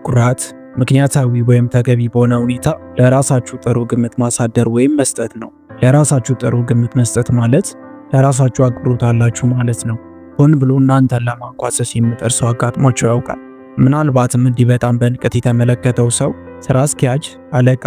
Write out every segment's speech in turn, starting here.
ኩራት ምክንያታዊ ወይም ተገቢ በሆነ ሁኔታ ለራሳችሁ ጥሩ ግምት ማሳደር ወይም መስጠት ነው። ለራሳችሁ ጥሩ ግምት መስጠት ማለት ለራሳችሁ አክብሮት አላችሁ ማለት ነው። ሆን ብሎ እናንተን ለማንኳሰስ የሚጥር ሰው አጋጥሟችሁ ያውቃል? ምናልባትም እንዲህ በጣም በንቀት የተመለከተው ሰው ስራ አስኪያጅ፣ አለቃ፣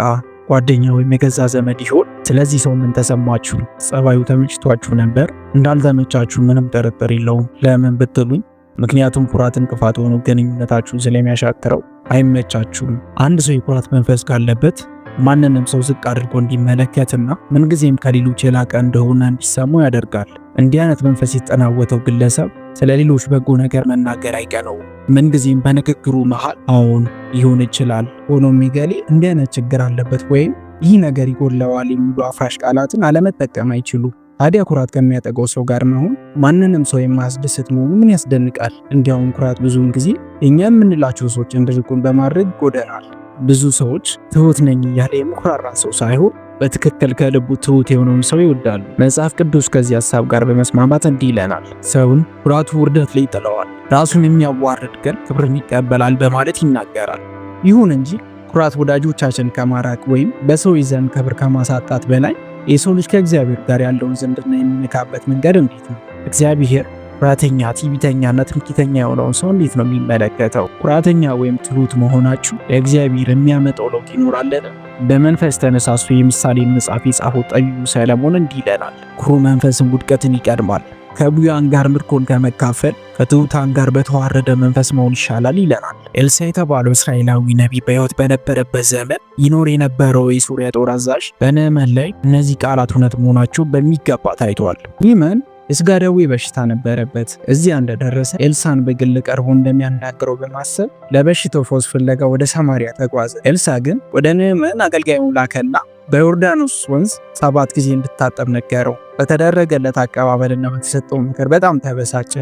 ጓደኛ ወይም የገዛ ዘመድ ይሆን? ስለዚህ ሰው ምን ተሰማችሁ? ጸባዩ ተመችቷችሁ ነበር? እንዳልተመቻችሁ ምንም ጥርጥር የለውም። ለምን ብትሉኝ ምክንያቱም ኩራት እንቅፋት ሆኖ ግንኙነታችሁን ስለሚያሻክረው አይመቻችሁም። አንድ ሰው የኩራት መንፈስ ካለበት ማንንም ሰው ዝቅ አድርጎ እንዲመለከትና ምንጊዜም ከሌሎች የላቀ እንደሆነ እንዲሰማው ያደርጋል። እንዲህ አይነት መንፈስ የተጠናወተው ግለሰብ ስለ ሌሎች በጎ ነገር መናገር አይቀነውም። ምንጊዜም በንግግሩ መሃል አዎን ሊሆን ይችላል፣ ሆኖም ይገሌ እንዲህ አይነት ችግር አለበት ወይም ይህ ነገር ይጎለዋል የሚሉ አፍራሽ ቃላትን አለመጠቀም አይችሉም። ታዲያ ኩራት ከሚያጠቀው ሰው ጋር መሆን ማንንም ሰው የማያስደስት መሆኑ ምን ያስደንቃል? እንዲያውም ኩራት ብዙውን ጊዜ እኛ የምንላቸው ሰዎች እንዲርቁን በማድረግ ይጎዳናል። ብዙ ሰዎች ትሁት ነኝ እያለ የሚኩራራ ሰው ሳይሆን በትክክል ከልቡ ትሁት የሆነውን ሰው ይወዳሉ። መጽሐፍ ቅዱስ ከዚህ ሐሳብ ጋር በመስማማት እንዲህ ይለናል፣ ሰውን ኩራቱ ውርደት ላይ ይጥለዋል፣ ራሱን የሚያዋርድ ግን ክብርን ይቀበላል በማለት ይናገራል። ይሁን እንጂ ኩራት ወዳጆቻችን ከማራቅ ወይም በሰው ዘንድ ክብር ከማሳጣት በላይ የሰው ልጅ ከእግዚአብሔር ጋር ያለውን ዝምድና የሚነካበት መንገድ እንዴት ነው? እግዚአብሔር ኩራተኛ፣ ትዕቢተኛና ትምክህተኛ የሆነውን ሰው እንዴት ነው የሚመለከተው? ኩራተኛ ወይም ትሁት መሆናችሁ ለእግዚአብሔር የሚያመጣው ለውጥ ይኖራልን? በመንፈስ ተነሳስቶ የምሳሌ መጽሐፍ የጻፈው ጠቢቡ ሰለሞን እንዲህ ይለናል፣ ኩሩ መንፈስን ውድቀትን ይቀድማል፣ ከብዙያን ጋር ምርኮን ከመካፈል ከትሑታን ጋር በተዋረደ መንፈስ መሆን ይሻላል ይለናል። ኤልሳ የተባለው እስራኤላዊ ነቢይ በሕይወት በነበረበት ዘመን ይኖር የነበረው የሶርያ ጦር አዛዥ በንዕማን ላይ እነዚህ ቃላት እውነት መሆናቸው በሚገባ ታይቷል። ንዕማን የሥጋ ደዌ በሽታ ነበረበት። እዚያ እንደደረሰ ኤልሳን በግል ቀርቦ እንደሚያናግረው በማሰብ ለበሽታው ፈውስ ፍለጋ ወደ ሰማሪያ ተጓዘ። ኤልሳ ግን ወደ ንዕማን አገልጋዩን ላከና በዮርዳኖስ ወንዝ 7 ጊዜ እንድታጠብ ነገረው። በተደረገለት አቀባበልና በተሰጠው ምክር በጣም ተበሳጨ።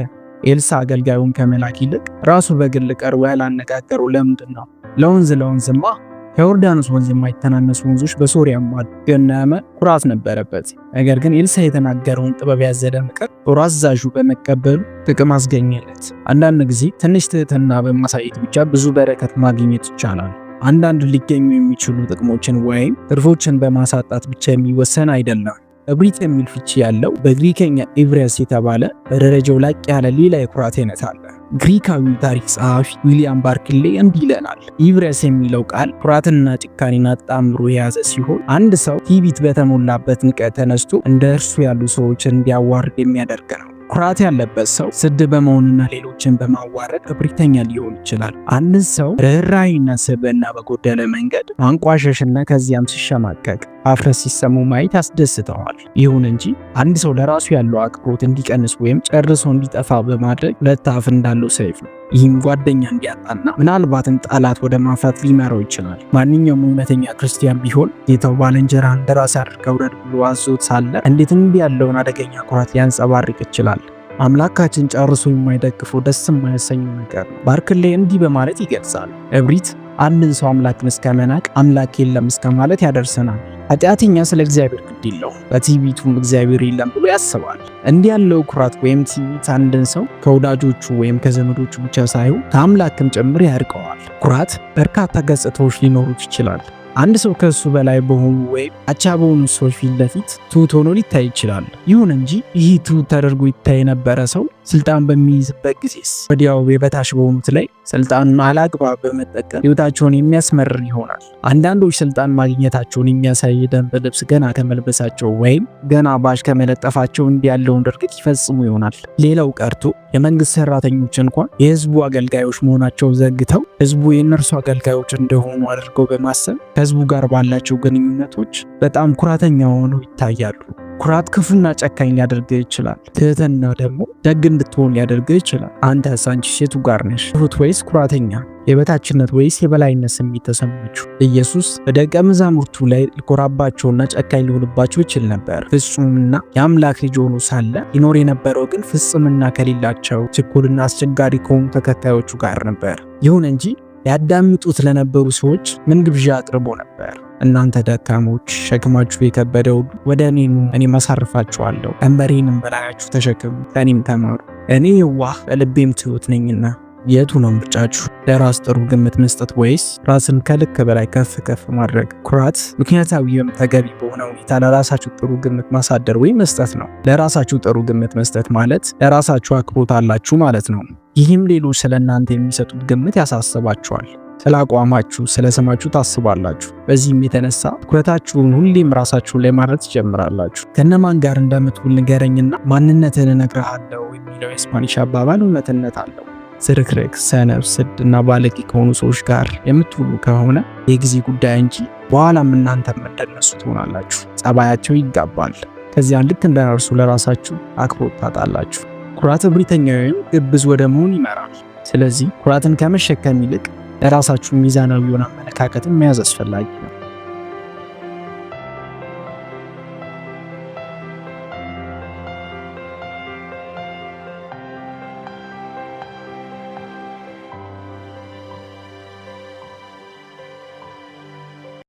ኤልሳ አገልጋዩን ከመላክ ይልቅ ራሱ በግል ቀርቦ ያላነጋገረው ለምንድን ነው? ለወንዝማ ከዮርዳኖስ ወንዝ የማይተናነሱ ወንዞች በሶርያም አሉ። ግን ንዕማን ኩራት ነበረበት። ነገር ግን ኤልሳ የተናገረውን ጥበብ ያዘለ ምክር ጦር አዛዡ በመቀበሉ ጥቅም አስገኘለት። አንዳንድ ጊዜ ትንሽ ትህትና በማሳየት ብቻ ብዙ በረከት ማግኘት ይቻላል። አንዳንድ ሊገኙ የሚችሉ ጥቅሞችን ወይም ትርፎችን በማሳጣት ብቻ የሚወሰን አይደለም። እብሪት የሚል ፍቺ ያለው በግሪከኛ ኢቭሬስ የተባለ በደረጃው ላቅ ያለ ሌላ የኩራት አይነት አለ። ግሪካዊ ታሪክ ጸሐፊ ዊሊያም ባርክሌ እንዲህ ይለናል፣ ኢቭሬስ የሚለው ቃል ኩራትና ጭካኔን አጣምሮ የያዘ ሲሆን አንድ ሰው ትዕቢት በተሞላበት ንቀት ተነስቶ እንደ እርሱ ያሉ ሰዎችን እንዲያዋርድ የሚያደርግ ነው። ኩራት ያለበት ሰው ስድ በመሆንና ሌሎችን በማዋረድ እብሪተኛ ሊሆን ይችላል። አንድ ሰው ርኅራኄና ስብዕና በጎደለ መንገድ ማንቋሸሽና ከዚያም ሲሸማቀቅ አፍረት ሲሰሙ ማየት ያስደስተዋል። ይሁን እንጂ አንድ ሰው ለራሱ ያለው አክብሮት እንዲቀንስ ወይም ጨርሶ እንዲጠፋ በማድረግ ሁለት አፍ እንዳለው ሰይፍ ነው። ይህም ጓደኛ እንዲያጣና ምናልባትም ጠላት ወደ ማፍራት ሊመራው ይችላል። ማንኛውም እውነተኛ ክርስቲያን ቢሆን ጌታው ባልንጀራህን እንደ ራስህ አድርገህ ውደድ ብሎ አዞት ሳለ እንዴት እንዲህ ያለውን አደገኛ ኩራት ሊያንጸባርቅ ይችላል? አምላካችን ጨርሶ የማይደግፈው ደስ የማያሰኝ ነገር ነው። ባርክሌ እንዲህ በማለት ይገልጻል፣ እብሪት አንድን ሰው አምላክን እስከ መናቅ አምላክ የለም እስከ ማለት ያደርሰናል። ኃጢአተኛ ስለ እግዚአብሔር ግድ የለውም፣ በትዕቢቱም እግዚአብሔር የለም ብሎ ያስባል። እንዲህ ያለው ኩራት ወይም ትዕቢት አንድን ሰው ከወዳጆቹ ወይም ከዘመዶቹ ብቻ ሳይሆን ከአምላክም ጭምር ያርቀዋል። ኩራት በርካታ ገጽታዎች ሊኖሩት ይችላል። አንድ ሰው ከሱ በላይ በሆኑ ወይም አቻ በሆኑ ሰዎች ፊት ለፊት ትሁት ሆኖ ሊታይ ይችላል። ይሁን እንጂ ይህ ትሁት ተደርጎ ይታይ የነበረ ሰው ስልጣን በሚይዝበት ጊዜስ ወዲያው የበታች በሆኑት ላይ ስልጣኑን አላግባብ በመጠቀም ሕይወታቸውን የሚያስመርር ይሆናል። አንዳንዶች ስልጣን ማግኘታቸውን የሚያሳይ ደንብ ልብስ ገና ከመልበሳቸው ወይም ገና ባጅ ከመለጠፋቸው እንዲህ ያለውን ድርጊት ይፈጽሙ ይሆናል። ሌላው ቀርቶ የመንግስት ሰራተኞች እንኳን የህዝቡ አገልጋዮች መሆናቸው ዘንግተው ህዝቡ የእነርሱ አገልጋዮች እንደሆኑ አድርገው በማሰብ ከህዝቡ ጋር ባላቸው ግንኙነቶች በጣም ኩራተኛ ሆነው ይታያሉ። ኩራት ክፉና ጨካኝ ሊያደርግህ ይችላል። ትህትና ደግሞ ደግ እንድትሆን ሊያደርግህ ይችላል። አንተስ አንቺ የቱ ጋር ነሽ? ትሁት ወይስ ኩራተኛ? የበታችነት ወይስ የበላይነት ስሜት ተሰማችሁ? ኢየሱስ በደቀ መዛሙርቱ ላይ ሊኮራባቸውና ጨካኝ ሊሆንባቸው ይችል ነበር። ፍጹምና የአምላክ ልጅ ሆኖ ሳለ ይኖር የነበረው ግን ፍጽምና ከሌላቸው ችኩልና አስቸጋሪ ከሆኑ ተከታዮቹ ጋር ነበር። ይሁን እንጂ ያዳምጡት ለነበሩ ሰዎች ምን ግብዣ አቅርቦ ነበር? እናንተ ደካሞች ሸክማችሁ የከበደ ሁሉ ወደ እኔ ኑ፣ እኔም አሳርፋችኋለሁ። ቀንበሬንም በላያችሁ ተሸከሙ፣ ከእኔም ተማሩ፣ እኔ የዋህ በልቤም ትሁት ነኝና የቱ ነው ምርጫችሁ? ለራስ ጥሩ ግምት መስጠት ወይስ ራስን ከልክ በላይ ከፍ ማድረግ? ኩራት ምክንያታዊም ተገቢ በሆነ ሁኔታ ለራሳችሁ ጥሩ ግምት ማሳደር ወይም መስጠት ነው። ለራሳችሁ ጥሩ ግምት መስጠት ማለት ለራሳችሁ አክብሮት አላችሁ ማለት ነው። ይህም ሌሎች ስለ እናንተ የሚሰጡት ግምት ያሳስባችኋል። ስለ አቋማችሁ፣ ስለ ስማችሁ ታስባላችሁ። በዚህም የተነሳ ትኩረታችሁን ሁሌም ራሳችሁ ላይ ማድረግ ትጀምራላችሁ። ከነማን ጋር እንደምትውል ንገረኝና ማንነትህን እነግርሃለሁ የሚለው የስፓኒሽ አባባል እውነትነት አለው። ዝርክርክ፣ ሰነፍ፣ ስድ እና ባለጌ ከሆኑ ሰዎች ጋር የምትውሉ ከሆነ የጊዜ ጉዳይ እንጂ በኋላም እናንተም እንደነሱ ትሆናላችሁ። ጸባያቸው ይጋባል። ከዚያ ልክ እንደነርሱ ለራሳችሁ አክብሮት ታጣላችሁ። ኩራት እብሪተኛ ወይም ግብዝ ወደ መሆን ይመራል። ስለዚህ ኩራትን ከመሸከም ይልቅ ለራሳችሁ ሚዛናዊ የሆነ አመለካከትን መያዝ አስፈላጊ ነው።